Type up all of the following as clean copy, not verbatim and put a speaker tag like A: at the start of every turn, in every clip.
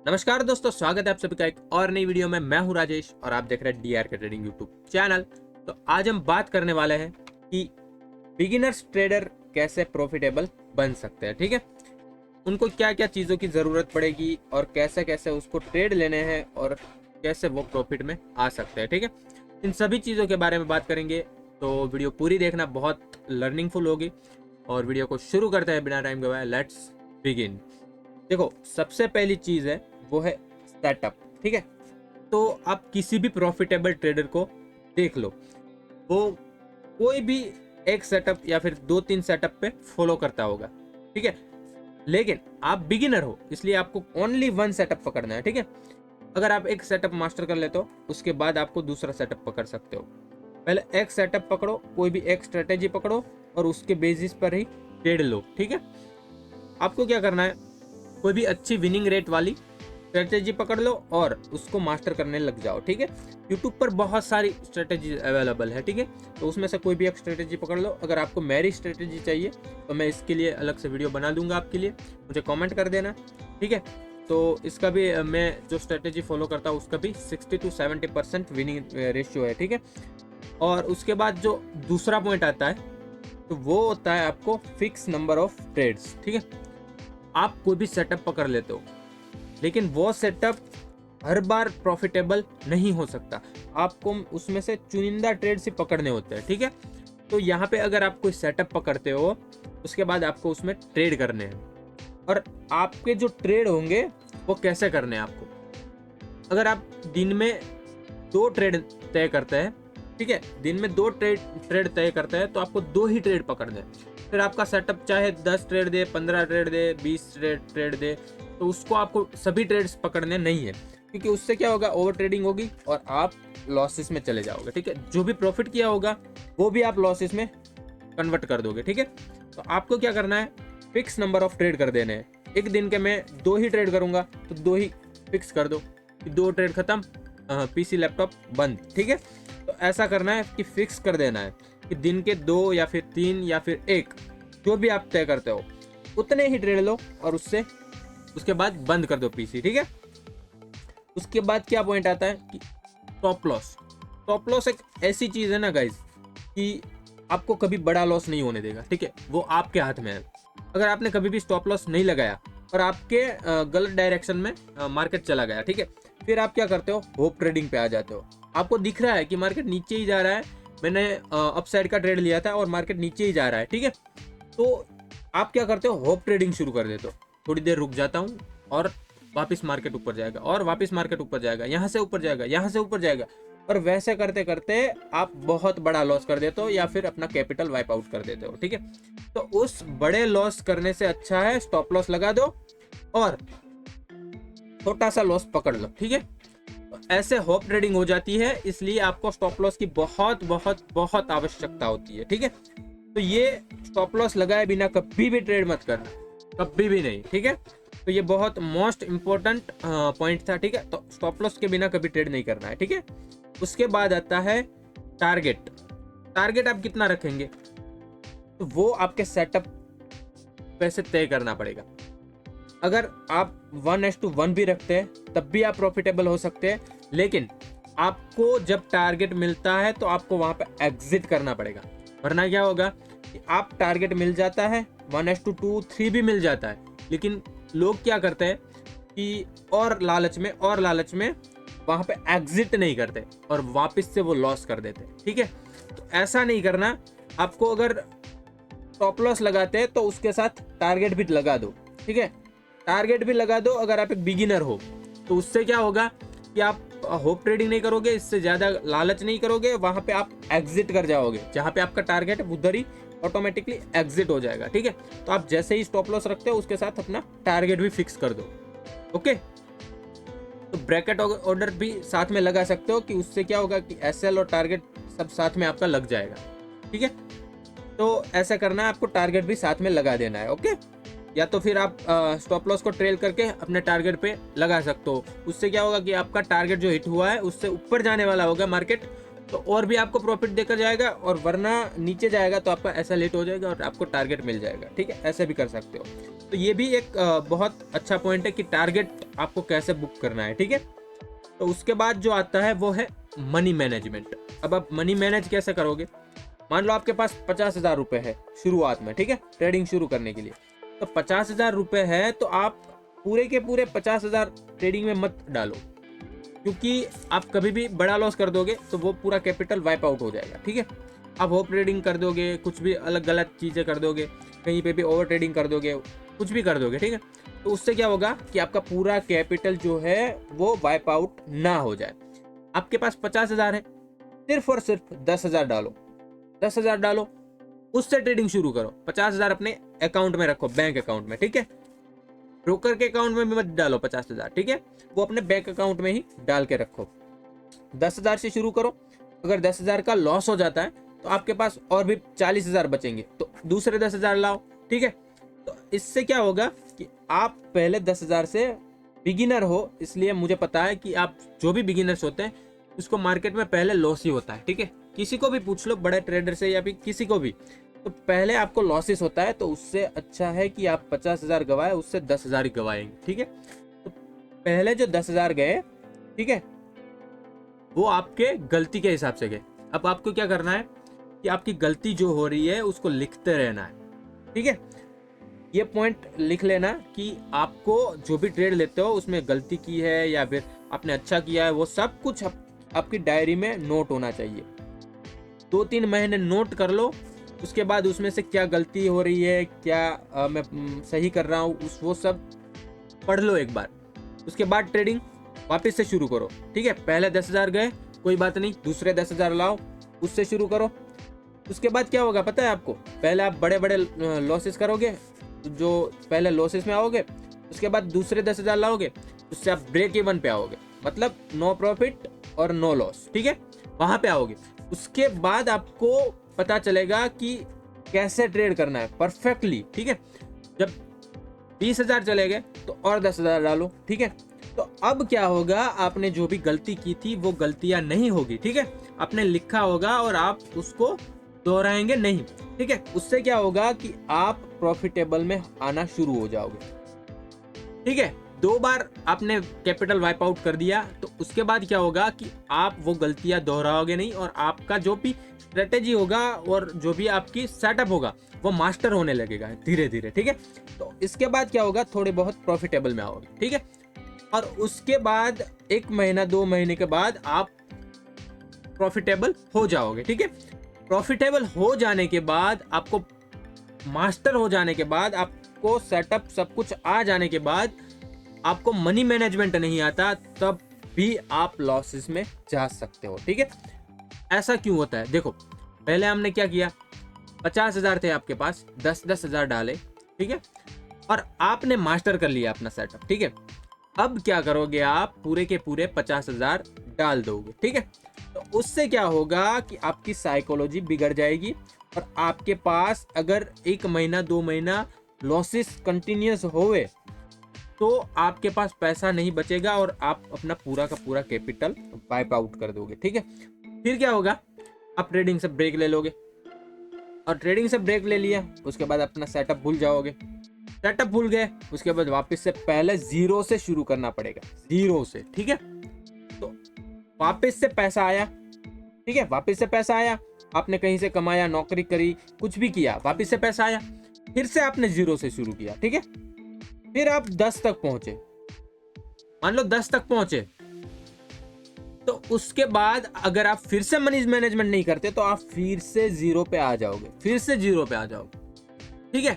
A: नमस्कार दोस्तों, स्वागत है आप सभी का एक और नई वीडियो में। मैं हूं राजेश और आप देख रहे हैं डीआर के ट्रेडिंग यूट्यूब चैनल। तो आज हम बात करने वाले हैं कि बिगिनर्स ट्रेडर कैसे प्रॉफिटेबल बन सकते हैं। ठीक है, उनको क्या क्या चीज़ों की ज़रूरत पड़ेगी और कैसे कैसे उसको ट्रेड लेने हैं और कैसे वो प्रॉफिट में आ सकते हैं। ठीक है, इन सभी चीज़ों के बारे में बात करेंगे, तो वीडियो पूरी देखना, बहुत लर्निंगफुल होगी। और वीडियो को शुरू करते हैं बिना टाइम गवाए। Let's begin. देखो, सबसे पहली चीज़ है वो है सेटअप। ठीक है, तो आप किसी भी प्रॉफिटेबल ट्रेडर को देख लो, वो कोई भी एक सेटअप या फिर 2-3 सेटअप पे फॉलो करता होगा। ठीक है, लेकिन आप बिगिनर हो इसलिए आपको ओनली वन सेटअप पकड़ना है। ठीक है, अगर आप एक सेटअप मास्टर कर लेते हो उसके बाद आपको दूसरा सेटअप पकड़ सकते हो। पहले एक सेटअप पकड़ो, कोई भी एक स्ट्रेटेजी पकड़ो और उसके बेसिस पर ही ट्रेड लो। ठीक है, आपको क्या करना है, कोई भी अच्छी विनिंग रेट वाली स्ट्रेटेजी पकड़ लो और उसको मास्टर करने लग जाओ। ठीक है, यूट्यूब पर बहुत सारी स्ट्रेटेजी अवेलेबल है। ठीक है, तो उसमें से कोई भी एक स्ट्रेटेजी पकड़ लो। अगर आपको मेरी स्ट्रेटेजी चाहिए तो मैं इसके लिए अलग से वीडियो बना दूंगा आपके लिए, मुझे कमेंट कर देना। ठीक है, तो इसका भी मैं जो स्ट्रेटेजी फॉलो करता हूँ उसका भी 60 to 70% विनिंग रेशियो है। ठीक है, और उसके बाद जो दूसरा पॉइंट आता है तो वो होता है आपको फिक्स नंबर ऑफ ट्रेड्स। ठीक है, आप कोई भी सेटअप पकड़ लेते हो लेकिन वो सेटअप हर बार प्रॉफिटेबल नहीं हो सकता। आपको उसमें से चुनिंदा ट्रेड से पकड़ने होते हैं। ठीक है, तो यहाँ पे अगर आप कोई सेटअप पकड़ते हो उसके बाद आपको उसमें ट्रेड करने हैं, और आपके जो ट्रेड होंगे वो कैसे करने हैं आपको। अगर आप दिन में 2 ट्रेड तय करते हैं, ठीक है, दिन में 2 ट्रेड तय करते हैं तो आपको 2 ही ट्रेड पकड़ने हैं। फिर आपका सेटअप चाहे 10 ट्रेड दे, 15 ट्रेड दे, 20 ट्रेड दे, तो उसको आपको सभी ट्रेड्स पकड़ने नहीं है, क्योंकि उससे क्या होगा, ओवर ट्रेडिंग होगी और आप लॉसेस में चले जाओगे। ठीक है, जो भी प्रॉफिट किया होगा वो भी आप लॉसेस में कन्वर्ट कर दोगे। ठीक है, तो आपको क्या करना है, फिक्स नंबर ऑफ ट्रेड कर देने हैं। एक दिन के मैं 2 ही ट्रेड करूंगा तो 2 ही फिक्स कर दो, 2 ट्रेड खत्म, पीसी लैपटॉप बंद। ठीक है, तो ऐसा करना है कि फिक्स कर देना है कि दिन के 2 या फिर 3 या फिर 1 जो भी आप तय करते हो उतने ही ट्रेड लो और उसके बाद बंद कर दो पीसी। ठीक है, उसके बाद क्या पॉइंट आता है कि स्टॉप लॉस। स्टॉप लॉस एक ऐसी चीज है ना गाइज कि आपको कभी बड़ा लॉस नहीं होने देगा। ठीक है, वो आपके हाथ में है। अगर आपने कभी भी स्टॉप लॉस नहीं लगाया और आपके गलत डायरेक्शन में मार्केट चला गया, ठीक है, फिर आप क्या करते हो, होप ट्रेडिंग पे आ जाते हो। आपको दिख रहा है कि मार्केट नीचे ही जा रहा है, मैंने अप साइड का ट्रेड लिया था और मार्केट नीचे ही जा रहा है। ठीक है, तो आप क्या करते हो, होप ट्रेडिंग शुरू कर देते हो। थोड़ी देर रुक जाता हूँ और वापस मार्केट ऊपर जाएगा और वापस मार्केट ऊपर जाएगा, यहाँ से ऊपर जाएगा, यहाँ से ऊपर जाएगा, और वैसे करते करते आप बहुत बड़ा लॉस कर देते हो या फिर अपना कैपिटल वाइप आउट कर देते हो। ठीक है, तो उस बड़े लॉस करने से अच्छा है स्टॉप लॉस लगा दो और छोटा सा लॉस पकड़ लो। ठीक है, तो ऐसे होप ट्रेडिंग हो जाती है, इसलिए आपको स्टॉप लॉस की बहुत बहुत बहुत आवश्यकता होती है। ठीक है, तो ये स्टॉप लॉस लगाए बिना कभी भी ट्रेड मत करना, कभी भी नहीं। ठीक है, तो ये बहुत मोस्ट इंपॉर्टेंट पॉइंट था। ठीक है, तो स्टॉप लॉस के बिना कभी ट्रेड नहीं करना है। ठीक है, उसके बाद आता है टारगेट। टारगेट आप कितना रखेंगे तो वो आपके सेटअप पे से तय करना पड़ेगा। अगर आप 1:1 भी रखते हैं तब भी आप प्रॉफिटेबल हो सकते हैं, लेकिन आपको जब टारगेट मिलता है तो आपको वहां पे एग्जिट करना पड़ेगा। वरना क्या होगा कि आप टारगेट मिल जाता है 1:2, 3 भी मिल जाता है, लेकिन लोग क्या करते हैं कि और लालच में वहां पे एग्जिट नहीं करते और वापस से वो लॉस कर देते। ठीक है, तो ऐसा नहीं करना। आपको अगर स्टॉप लॉस लगाते हैं तो उसके साथ टारगेट भी लगा दो। ठीक है, टारगेट भी लगा दो अगर आप एक बिगिनर हो, तो उससे क्या होगा कि आप होप ट्रेडिंग नहीं करोगे, इससे ज्यादा लालच नहीं करोगे, वहां पे आप एग्जिट कर जाओगे। जहां पे आपका टारगेट है उधर ही ऑटोमेटिकली एग्जिट हो जाएगा। ठीक है, तो आप जैसे ही स्टॉप लॉस रखते हो उसके साथ अपना टारगेट भी फिक्स कर दो। ओके, तो ब्रैकेट ऑर्डर भी साथ में लगा सकते हो कि उससे क्या होगा कि एसएल और टारगेट सब साथ में आपका लग जाएगा। ठीक है, तो ऐसा करना है, आपको टारगेट भी साथ में लगा देना है। ओके, या तो फिर आप स्टॉप लॉस को ट्रेल करके अपने टारगेट पे लगा सकते हो। उससे क्या होगा कि आपका टारगेट जो हिट हुआ है उससे ऊपर जाने वाला होगा मार्केट, तो और भी आपको प्रॉफिट देकर जाएगा, और वरना नीचे जाएगा तो आपका ऐसा लेट हो जाएगा और आपको टारगेट मिल जाएगा। ठीक है, ऐसे भी कर सकते हो। तो ये भी एक बहुत अच्छा पॉइंट है कि टारगेट आपको कैसे बुक करना है, ठीक है। तो उसके बाद जो आता है वो है मनी मैनेजमेंट। अब आप मनी मैनेज कैसे करोगे? मान लो आपके पास 50,000 रुपए है शुरुआत में, ठीक है, ट्रेडिंग शुरू करने के लिए। तो 50,000 रुपए है तो आप पूरे के पूरे 50,000 ट्रेडिंग में मत डालो, क्योंकि आप कभी भी बड़ा लॉस कर दोगे तो वो पूरा कैपिटल वाइप आउट हो जाएगा, ठीक है। आप होप ट्रेडिंग कर दोगे, कुछ भी अलग गलत चीज़ें कर दोगे, कहीं पे भी ओवर ट्रेडिंग कर दोगे, कुछ भी कर दोगे, ठीक है। तो उससे क्या होगा कि आपका पूरा कैपिटल जो है वो वाइप आउट ना हो जाए। आपके पास 50,000 है, सिर्फ और सिर्फ 10,000 डालो, 10,000 डालो, उससे ट्रेडिंग शुरू करो। 50,000 अपने अकाउंट में रखो, बैंक अकाउंट में, ठीक है। ब्रोकर के अकाउंट में भी मत डालो 50,000, ठीक है, वो अपने बैंक अकाउंट में ही डाल के रखो। 10,000 से शुरू करो। अगर 10,000 का लॉस हो जाता है तो आपके पास और भी 40,000 बचेंगे, तो दूसरे 10,000 लाओ, ठीक है। तो इससे क्या होगा कि आप पहले 10,000 से बिगिनर हो, इसलिए मुझे पता है कि आप जो भी बिगिनर्स होते हैं उसको मार्केट में पहले लॉस ही होता है, ठीक है। किसी को भी पूछ लो, बड़े ट्रेडर से या फिर किसी को भी, तो पहले आपको लॉसेस होता है। तो उससे अच्छा है कि आप 50,000 गवाए, उससे 10,000 ही गवाएंगे, ठीक है। तो पहले जो 10,000 गए, ठीक है, वो आपके गलती के हिसाब से गए। अब आपको क्या करना है कि आपकी गलती जो हो रही है उसको लिखते रहना है, ठीक है। ये पॉइंट लिख लेना कि आपको जो भी ट्रेड लेते हो उसमें गलती की है या फिर आपने अच्छा किया है, वो सब कुछ आपकी डायरी में नोट होना चाहिए। 2-3 महीने नोट कर लो, उसके बाद उसमें से क्या गलती हो रही है, क्या मैं सही कर रहा हूँ, वो सब पढ़ लो एक बार। उसके बाद ट्रेडिंग वापस से शुरू करो, ठीक है। पहले 10,000 गए, कोई बात नहीं, दूसरे 10,000 लाओ, उससे शुरू करो। उसके बाद क्या होगा पता है आपको? पहले आप बड़े बड़े लॉसेस करोगे, जो पहले लॉसेस में आओगे, उसके बाद दूसरे 10,000 लाओगे, उससे आप ब्रेक इवन पे आओगे, मतलब नो प्रॉफिट और नो लॉस, ठीक है, वहां पे आओगे। उसके बाद आपको पता चलेगा कि कैसे ट्रेड करना है परफेक्टली, ठीक है। जब 20,000 चले गए तो और 10,000 डालो, ठीक है। तो अब क्या होगा, आपने जो भी गलती की थी वो गलतियां नहीं होगी, ठीक है। आपने लिखा होगा और आप उसको दोहराएंगे नहीं, ठीक है। उससे क्या होगा कि आप प्रॉफिटेबल में आना शुरू हो जाओगे, ठीक है। 2 बार आपने कैपिटल वाइप आउट कर दिया तो उसके बाद क्या होगा कि आप वो गलतियां दोहराओगे नहीं, और आपका जो भी स्ट्रेटेजी होगा और जो भी आपकी सेटअप होगा वो मास्टर होने लगेगा धीरे धीरे, ठीक है। तो इसके बाद क्या होगा, थोड़े बहुत प्रॉफिटेबल में आओगे, ठीक है। और उसके बाद 1 महीना 2 महीने के बाद आप प्रॉफिटेबल हो जाओगे, ठीक है। प्रॉफिटेबल हो जाने के बाद, आपको मास्टर हो जाने के बाद, आपको सेटअप सब कुछ आ जाने के बाद, आपको मनी मैनेजमेंट नहीं आता, तब भी आप लॉसेस में जा सकते हो, ठीक है। ऐसा क्यों होता है? देखो, पहले हमने क्या किया, 50,000 थे आपके पास, 10,000 डाले, ठीक है, और आपने मास्टर कर लिया अपना सेटअप, ठीक है। अब क्या करोगे, आप पूरे के पूरे 50,000 डाल दोगे, ठीक है। तो उससे क्या होगा कि आपकी साइकोलॉजी बिगड़ जाएगी, और आपके पास अगर 1 महीना 2 महीना लॉसेस कंटिन्यूस होवे तो आपके पास पैसा नहीं बचेगा और आप अपना पूरा का पूरा कैपिटल वाइप आउट कर दोगे, ठीक है। फिर क्या होगा, आप ट्रेडिंग से ब्रेक ले लोगे, और ट्रेडिंग से ब्रेक ले लिया उसके बाद अपना सेटअप भूल जाओगे। सेटअप भूल गए, उसके बाद वापस से पहले जीरो से शुरू करना पड़ेगा, जीरो से, ठीक है। तो वापस से पैसा आया, ठीक है, वापस से पैसा आया, आपने कहीं से कमाया, नौकरी करी, कुछ भी किया, वापस से पैसा आया, फिर से आपने जीरो से शुरू किया, ठीक है। फिर आप 10 तक पहुंचे, मान लो 10 तक पहुंचे, तो उसके बाद अगर आप फिर से मनी मैनेजमेंट नहीं करते तो आप फिर से जीरो पे आ जाओगे, फिर से जीरो पे आ जाओगे, ठीक है।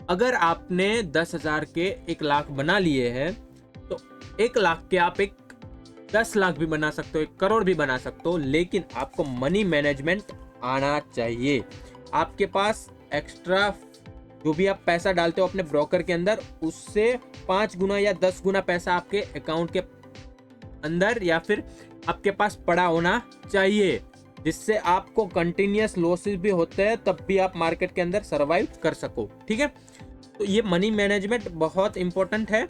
A: अगर आपने 10,000 के 1 लाख बना लिए हैं तो 1 लाख के आप 10 लाख भी बना सकते हो, 1 करोड़ भी बना सकते हो, लेकिन आपको मनी मैनेजमेंट आना चाहिए। आपके पास एक्स्ट्रा जो भी आप पैसा डालते हो अपने ब्रोकर के अंदर, उससे 5 गुना या 10 गुना पैसा आपके अकाउंट के अंदर या फिर आपके पास पड़ा होना चाहिए, जिससे आपको कंटिन्यूअस लॉसेस भी होते हैं तब भी आप मार्केट के अंदर सरवाइव कर सको, ठीक है। तो ये मनी मैनेजमेंट बहुत इंपॉर्टेंट है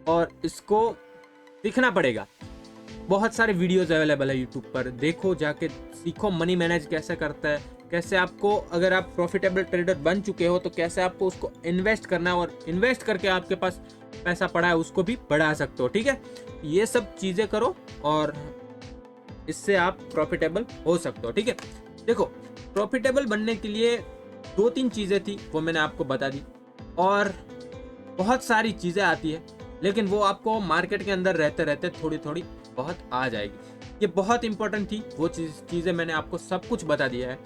A: और इसको सीखना पड़ेगा। बहुत सारे वीडियोस अवेलेबल है यूट्यूब पर, देखो, जाके सीखो मनी मैनेज कैसे करता है, कैसे आपको, अगर आप प्रॉफिटेबल ट्रेडर बन चुके हो तो कैसे आपको उसको इन्वेस्ट करना है, और इन्वेस्ट करके आपके पास पैसा पड़ा है उसको भी बढ़ा सकते हो। ठीक है, ये सब चीज़ें करो और इससे आप प्रॉफिटेबल हो सकते हो। ठीक है, देखो प्रॉफिटेबल बनने के लिए 2-3 चीज़ें थी, वो मैंने आपको बता दी, और बहुत सारी चीज़ें आती है, लेकिन वो आपको मार्केट के अंदर रहते रहते थोड़ी थोड़ी बहुत आ जाएगी। ये बहुत इंपॉर्टेंट थी, वो चीज़ें मैंने आपको सब कुछ बता दिया है।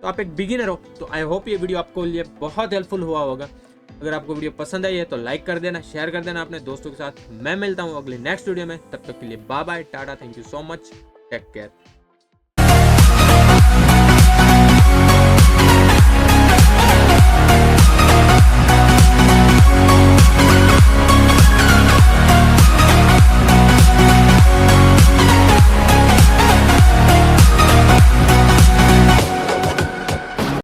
A: तो आप एक बिगिनर हो तो आई होप ये वीडियो आपको लिए बहुत हेल्पफुल हुआ होगा। अगर आपको वीडियो पसंद आई है तो लाइक कर देना, शेयर कर देना अपने दोस्तों के साथ। मैं मिलता हूँ अगले नेक्स्ट वीडियो में, तब तक के लिए bye bye, ta-ta, thank you so much, take care.